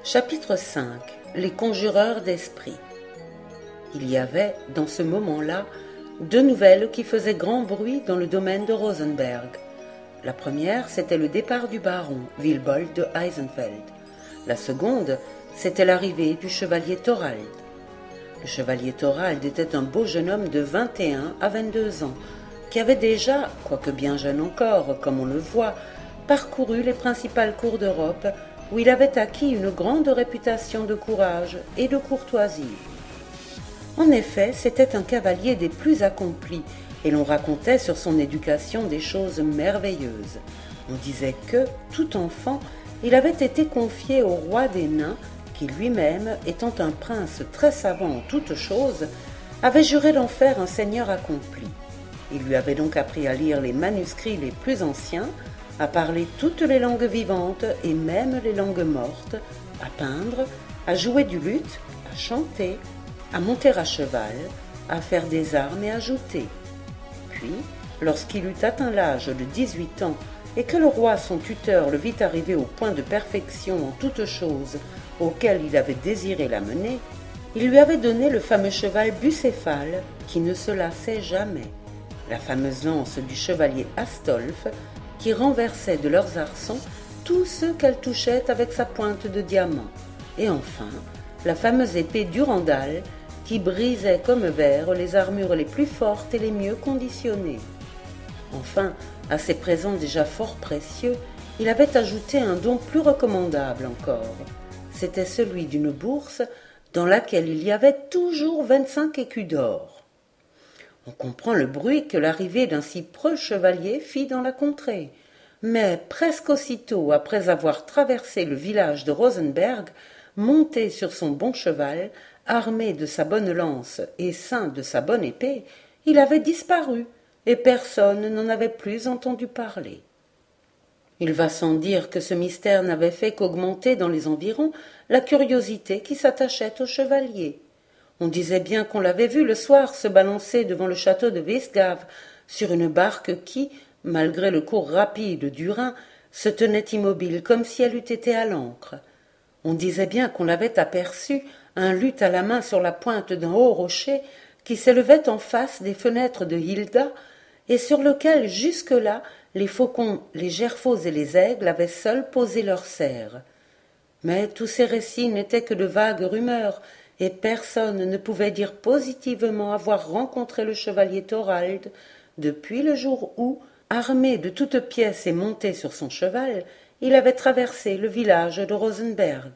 Chapitre 5. Les conjureurs d'esprits. Il y avait, dans ce moment-là, deux nouvelles qui faisaient grand bruit dans le domaine de Rosenberg. La première, c'était le départ du baron, Wilbold de Eisenfeld. La seconde, c'était l'arrivée du chevalier Thorald. Le chevalier Thorald était un beau jeune homme de 21 à 22 ans, qui avait déjà, quoique bien jeune encore, comme on le voit, parcouru les principales cours d'Europe, où il avait acquis une grande réputation de courage et de courtoisie. En effet, c'était un cavalier des plus accomplis, et l'on racontait sur son éducation des choses merveilleuses. On disait que, tout enfant, il avait été confié au roi des nains, qui lui-même, étant un prince très savant en toutes choses, avait juré d'en faire un seigneur accompli. Il lui avait donc appris à lire les manuscrits les plus anciens, à parler toutes les langues vivantes et même les langues mortes, à peindre, à jouer du luth, à chanter, à monter à cheval, à faire des armes et à jouter. Puis, lorsqu'il eut atteint l'âge de 18 ans et que le roi son tuteur le vit arriver au point de perfection en toutes choses auquel il avait désiré l'amener, il lui avait donné le fameux cheval bucéphale qui ne se lassait jamais, la fameuse lance du chevalier Astolphe qui renversait de leurs arçons tous ceux qu'elle touchait avec sa pointe de diamant, et enfin la fameuse épée Durandal qui brisait comme verre les armures les plus fortes et les mieux conditionnées. Enfin, à ces présents déjà fort précieux, il avait ajouté un don plus recommandable encore. C'était celui d'une bourse dans laquelle il y avait toujours 25 écus d'or. On comprend le bruit que l'arrivée d'un si preux chevalier fit dans la contrée. Mais presque aussitôt après avoir traversé le village de Rosenberg, monté sur son bon cheval, armé de sa bonne lance et ceint de sa bonne épée, il avait disparu, et personne n'en avait plus entendu parler. Il va sans dire que ce mystère n'avait fait qu'augmenter dans les environs la curiosité qui s'attachait au chevalier. On disait bien qu'on l'avait vu le soir se balancer devant le château de Weisgave sur une barque qui, malgré le cours rapide du Rhin, se tenait immobile comme si elle eût été à l'ancre. On disait bien qu'on l'avait aperçu, un luth à la main sur la pointe d'un haut rocher qui s'élevait en face des fenêtres de Hilda et sur lequel jusque-là les faucons, les gerfaux et les aigles avaient seuls posé leurs serres. Mais tous ces récits n'étaient que de vagues rumeurs, et personne ne pouvait dire positivement avoir rencontré le chevalier Thorald depuis le jour où, armé de toutes pièces et monté sur son cheval, il avait traversé le village de Rosenberg.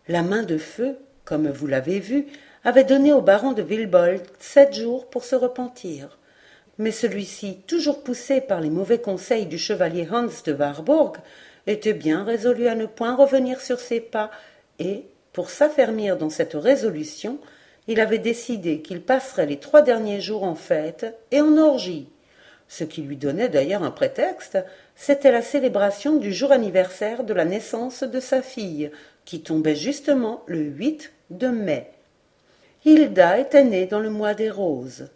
La main de feu, comme vous l'avez vu, avait donné au baron de Wilbold 7 jours pour se repentir. Mais celui-ci, toujours poussé par les mauvais conseils du chevalier Hans de Warburg, était bien résolu à ne point revenir sur ses pas et, pour s'affermir dans cette résolution, il avait décidé qu'il passerait les 3 derniers jours en fête et en orgie. Ce qui lui donnait d'ailleurs un prétexte, c'était la célébration du jour anniversaire de la naissance de sa fille, qui tombait justement le 8 de mai. Hilda était née dans le mois des roses.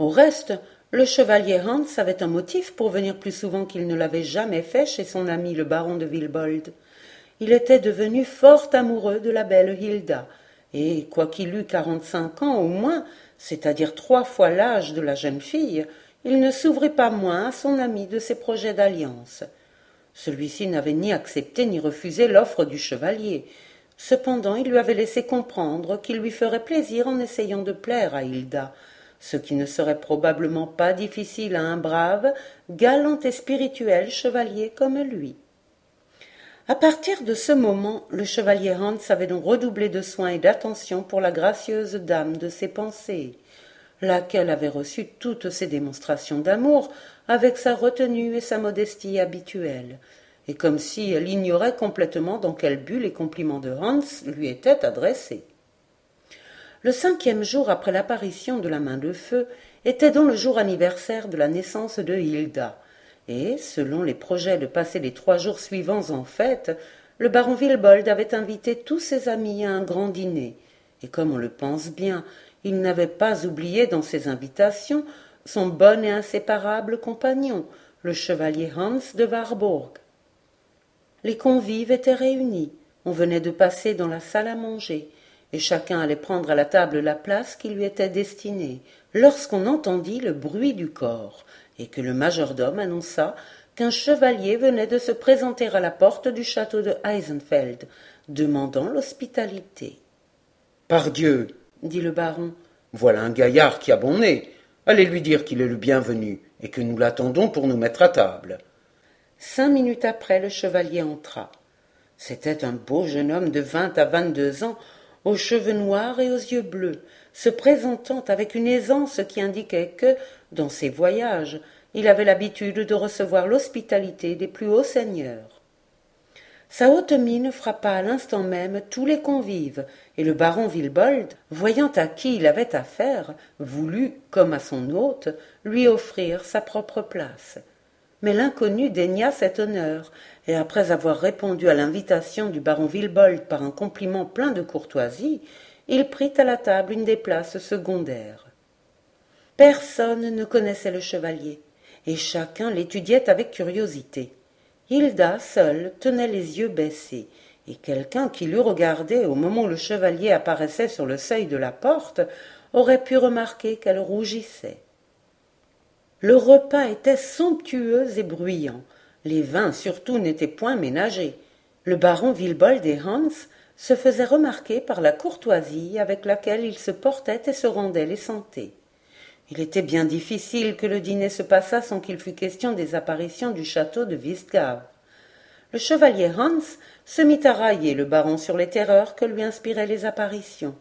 Au reste, le chevalier Hans avait un motif pour venir plus souvent qu'il ne l'avait jamais fait chez son ami le baron de Wilbold. Il était devenu fort amoureux de la belle Hilda, et quoiqu'il eût 45 ans au moins, c'est-à-dire 3 fois l'âge de la jeune fille, il ne s'ouvrit pas moins à son ami de ses projets d'alliance. Celui-ci n'avait ni accepté ni refusé l'offre du chevalier. Cependant, il lui avait laissé comprendre qu'il lui ferait plaisir en essayant de plaire à Hilda, ce qui ne serait probablement pas difficile à un brave, galant et spirituel chevalier comme lui. À partir de ce moment, le chevalier Hans avait donc redoublé de soins et d'attention pour la gracieuse dame de ses pensées, laquelle avait reçu toutes ses démonstrations d'amour avec sa retenue et sa modestie habituelles, et comme si elle ignorait complètement dans quel but les compliments de Hans lui étaient adressés. Le 5e jour après l'apparition de la main de feu était donc le jour anniversaire de la naissance de Hilda, et, selon les projets de passer les 3 jours suivants en fête, le baron Wilbold avait invité tous ses amis à un grand dîner, et comme on le pense bien, il n'avait pas oublié dans ses invitations son bon et inséparable compagnon, le chevalier Hans de Warburg. Les convives étaient réunis, on venait de passer dans la salle à manger, et chacun allait prendre à la table la place qui lui était destinée, lorsqu'on entendit le bruit du corps, et que le majordome annonça qu'un chevalier venait de se présenter à la porte du château de Eisenfeld, demandant l'hospitalité. « Pardieu, dit le baron, voilà un gaillard qui a bon nez. Allez lui dire qu'il est le bienvenu, et que nous l'attendons pour nous mettre à table. » 5 minutes après, le chevalier entra. C'était un beau jeune homme de 20 à 22 ans, aux cheveux noirs et aux yeux bleus, se présentant avec une aisance qui indiquait que, dans ses voyages, il avait l'habitude de recevoir l'hospitalité des plus hauts seigneurs. Sa haute mine frappa à l'instant même tous les convives, et le baron Vilbold, voyant à qui il avait affaire, voulut, comme à son hôte, lui offrir sa propre place. Mais l'inconnu daigna cet honneur, et après avoir répondu à l'invitation du baron Vilbold par un compliment plein de courtoisie, il prit à la table une des places secondaires. Personne ne connaissait le chevalier, et chacun l'étudiait avec curiosité. Hilda seule tenait les yeux baissés, et quelqu'un qui l'eût regardée au moment où le chevalier apparaissait sur le seuil de la porte aurait pu remarquer qu'elle rougissait. Le repas était somptueux et bruyant. Les vins surtout n'étaient point ménagés. Le baron Vilbold et Hans se faisaient remarquer par la courtoisie avec laquelle ils se portaient et se rendaient les santés. Il était bien difficile que le dîner se passât sans qu'il fût question des apparitions du château de Wistgave. Le chevalier Hans se mit à railler le baron sur les terreurs que lui inspiraient les apparitions,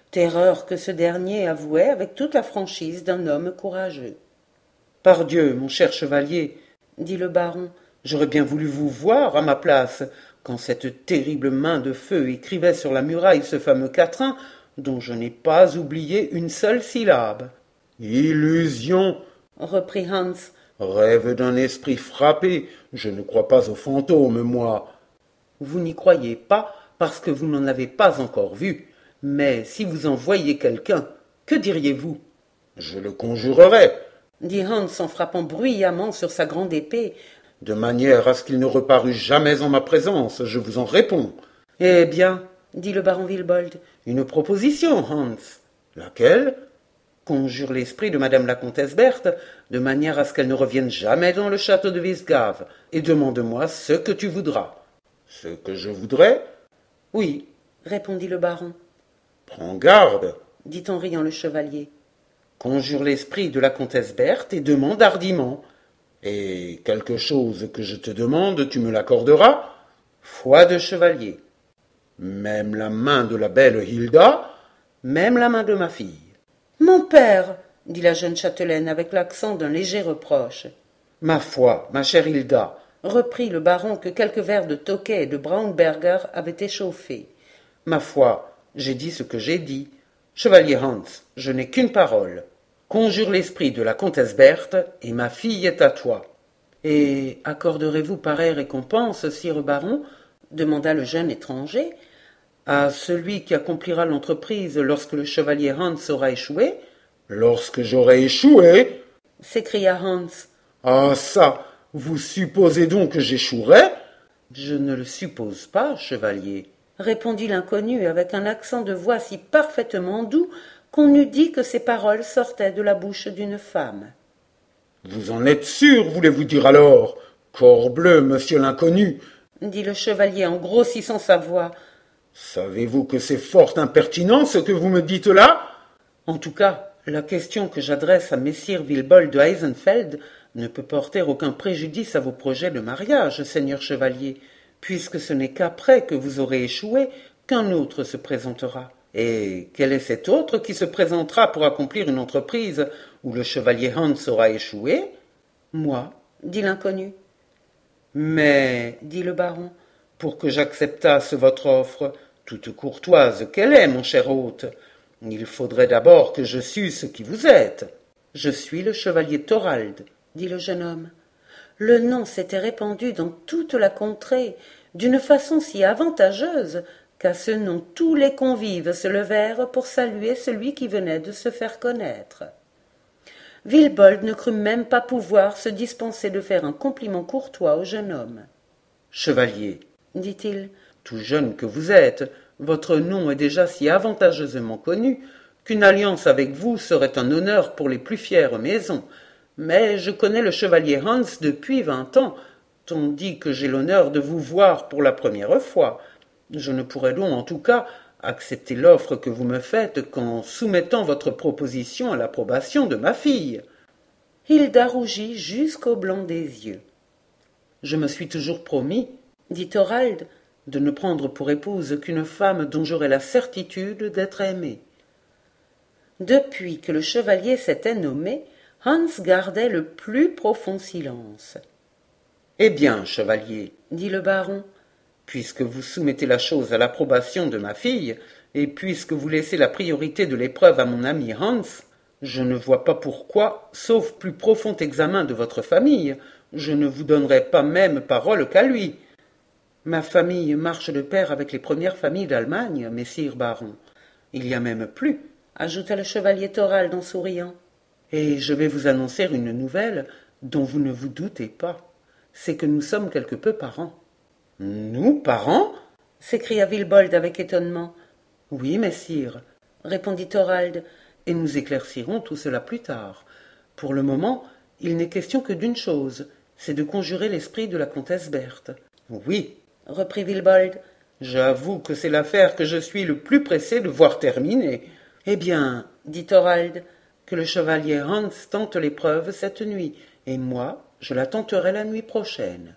terreurs que ce dernier avouait avec toute la franchise d'un homme courageux. « Pardieu, mon cher chevalier, dit le baron, j'aurais bien voulu vous voir à ma place, quand cette terrible main de feu écrivait sur la muraille ce fameux quatrain, dont je n'ai pas oublié une seule syllabe. »« Illusion, reprit Hans, rêve d'un esprit frappé, je ne crois pas aux fantômes, moi. » Vous n'y croyez pas parce que vous n'en avez pas encore vu, mais si vous en voyiez quelqu'un, que diriez-vous? Je le conjurerais, dit Hans en frappant bruyamment sur sa grande épée. De manière à ce qu'il ne reparût jamais en ma présence, je vous en réponds. Eh bien, dit le baron Vilbold, une proposition, Hans. Laquelle? Conjure l'esprit de madame la comtesse Berthe, de manière à ce qu'elle ne revienne jamais dans le château de Wistgave, et demande-moi ce que tu voudras. Ce que je voudrais? Oui, répondit le baron. Prends garde, dit en riant le chevalier. Conjure l'esprit de la comtesse Berthe et demande hardiment. Et quelque chose que je te demande, tu me l'accorderas? Foi de chevalier. Même la main de la belle Hilda? Même la main de ma fille. Mon père, dit la jeune châtelaine avec l'accent d'un léger reproche. Ma foi, ma chère Hilda, reprit le baron que quelques verres de Tokay et de Braunberger avaient échauffé. Ma foi, j'ai dit ce que j'ai dit. Chevalier Hans, je n'ai qu'une parole. Conjure l'esprit de la comtesse Berthe, et ma fille est à toi. Et accorderez-vous pareille récompense, sire baron? Demanda le jeune étranger. À celui qui accomplira l'entreprise lorsque le chevalier Hans aura échoué? Lorsque j'aurai échoué? S'écria Hans. Ah ça, vous supposez donc que j'échouerai? Je ne le suppose pas, chevalier, répondit l'inconnu avec un accent de voix si parfaitement doux qu'on eût dit que ces paroles sortaient de la bouche d'une femme. Vous en êtes sûr, voulez-vous dire alors? Corbleu, monsieur l'inconnu, dit le chevalier en grossissant sa voix. Savez-vous que c'est fort impertinent ce que vous me dites là? En tout cas, la question que j'adresse à messire Vilbold de Eisenfeld ne peut porter aucun préjudice à vos projets de mariage, seigneur chevalier, puisque ce n'est qu'après que vous aurez échoué qu'un autre se présentera. Et quel est cet autre qui se présentera pour accomplir une entreprise où le chevalier Hans aura échoué? Moi, dit l'inconnu. Mais, dit le baron, pour que j'acceptasse votre offre, toute courtoise qu'elle est, mon cher hôte, il faudrait d'abord que je susse qui vous êtes. Je suis le chevalier Thorald, dit le jeune homme. Le nom s'était répandu dans toute la contrée, d'une façon si avantageuse qu'à ce nom tous les convives se levèrent pour saluer celui qui venait de se faire connaître. Vilbold ne crut même pas pouvoir se dispenser de faire un compliment courtois au jeune homme. « Chevalier, dit-il, tout jeune que vous êtes, votre nom est déjà si avantageusement connu qu'une alliance avec vous serait un honneur pour les plus fières maisons. Mais je connais le chevalier Hans depuis 20 ans, tandis que j'ai l'honneur de vous voir pour la première fois. Je ne pourrais donc, en tout cas, accepter l'offre que vous me faites qu'en soumettant votre proposition à l'approbation de ma fille. Hilda rougit jusqu'au blanc des yeux. Je me suis toujours promis, dit Thorald, de ne prendre pour épouse qu'une femme dont j'aurais la certitude d'être aimé. Depuis que le chevalier s'était nommé, Hans gardait le plus profond silence. Eh bien, chevalier, dit le baron, puisque vous soumettez la chose à l'approbation de ma fille, et puisque vous laissez la priorité de l'épreuve à mon ami Hans, je ne vois pas pourquoi, sauf plus profond examen de votre famille, je ne vous donnerai pas même parole qu'à lui. Ma famille marche de pair avec les premières familles d'Allemagne, messire baron. Il y a même plus, ajouta le chevalier Thorald en souriant. Et je vais vous annoncer une nouvelle dont vous ne vous doutez pas. C'est que nous sommes quelque peu parents. Nous, parents? S'écria Wilbold avec étonnement. Oui, messire, répondit Thorald, et nous éclaircirons tout cela plus tard. Pour le moment, il n'est question que d'une chose, c'est de conjurer l'esprit de la comtesse Berthe. Oui, reprit Wilbold. J'avoue que c'est l'affaire que je suis le plus pressé de voir terminée. Eh bien, dit Thorald, que le chevalier Hans tente l'épreuve cette nuit, et moi, je la tenterai la nuit prochaine.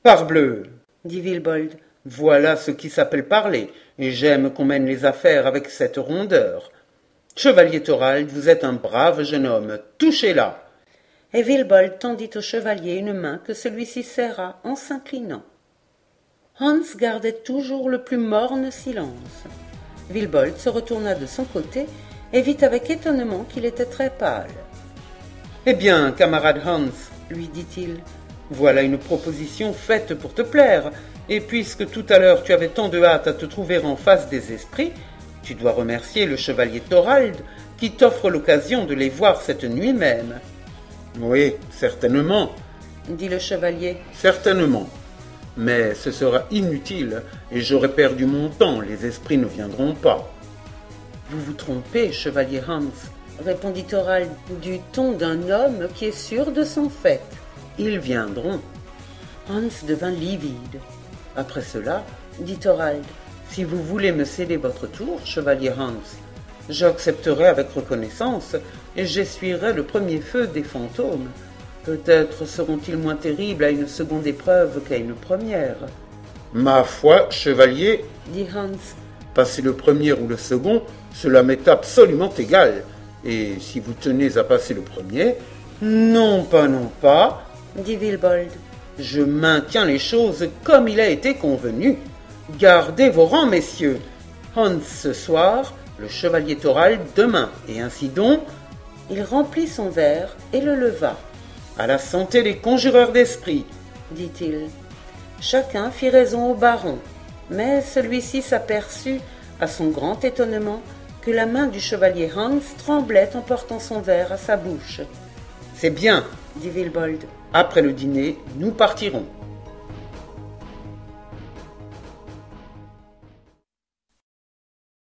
Parbleu, dit Wilbold, voilà ce qui s'appelle parler, et j'aime qu'on mène les affaires avec cette rondeur. Chevalier Thorald, vous êtes un brave jeune homme, touchez-la. Et Wilbold tendit au chevalier une main que celui-ci serra en s'inclinant. Hans gardait toujours le plus morne silence. Wilbold se retourna de son côté et vit avec étonnement qu'il était très pâle. « Eh bien, camarade Hans, lui dit-il, voilà une proposition faite pour te plaire, et puisque tout à l'heure tu avais tant de hâte à te trouver en face des esprits, tu dois remercier le chevalier Thorald qui t'offre l'occasion de les voir cette nuit même. »« Oui, certainement, dit le chevalier. Certainement. Mais ce sera inutile, et j'aurai perdu mon temps, les esprits ne viendront pas. »« Vous vous trompez, chevalier Hans, répondit Thorald du ton d'un homme qui est sûr de son fait. Ils viendront. » Hans devint livide. Après cela, dit Thorald, si vous voulez me céder votre tour, chevalier Hans, j'accepterai avec reconnaissance, et j'essuierai le premier feu des fantômes. Peut-être seront-ils moins terribles à une seconde épreuve qu'à une première. Ma foi, chevalier, dit Hans, passer le premier ou le second, cela m'est absolument égal. Et si vous tenez à passer le premier, non pas, dit Wilbold, je maintiens les choses comme il a été convenu. Gardez vos rangs, messieurs. Hans ce soir, le chevalier Thorald demain, et ainsi donc. Il remplit son verre et le leva. À la santé des conjureurs d'esprit, dit-il. Chacun fit raison au baron, mais celui-ci s'aperçut, à son grand étonnement, que la main du chevalier Hans tremblait en portant son verre à sa bouche. C'est bien, dit Wilbold. Après le dîner, nous partirons.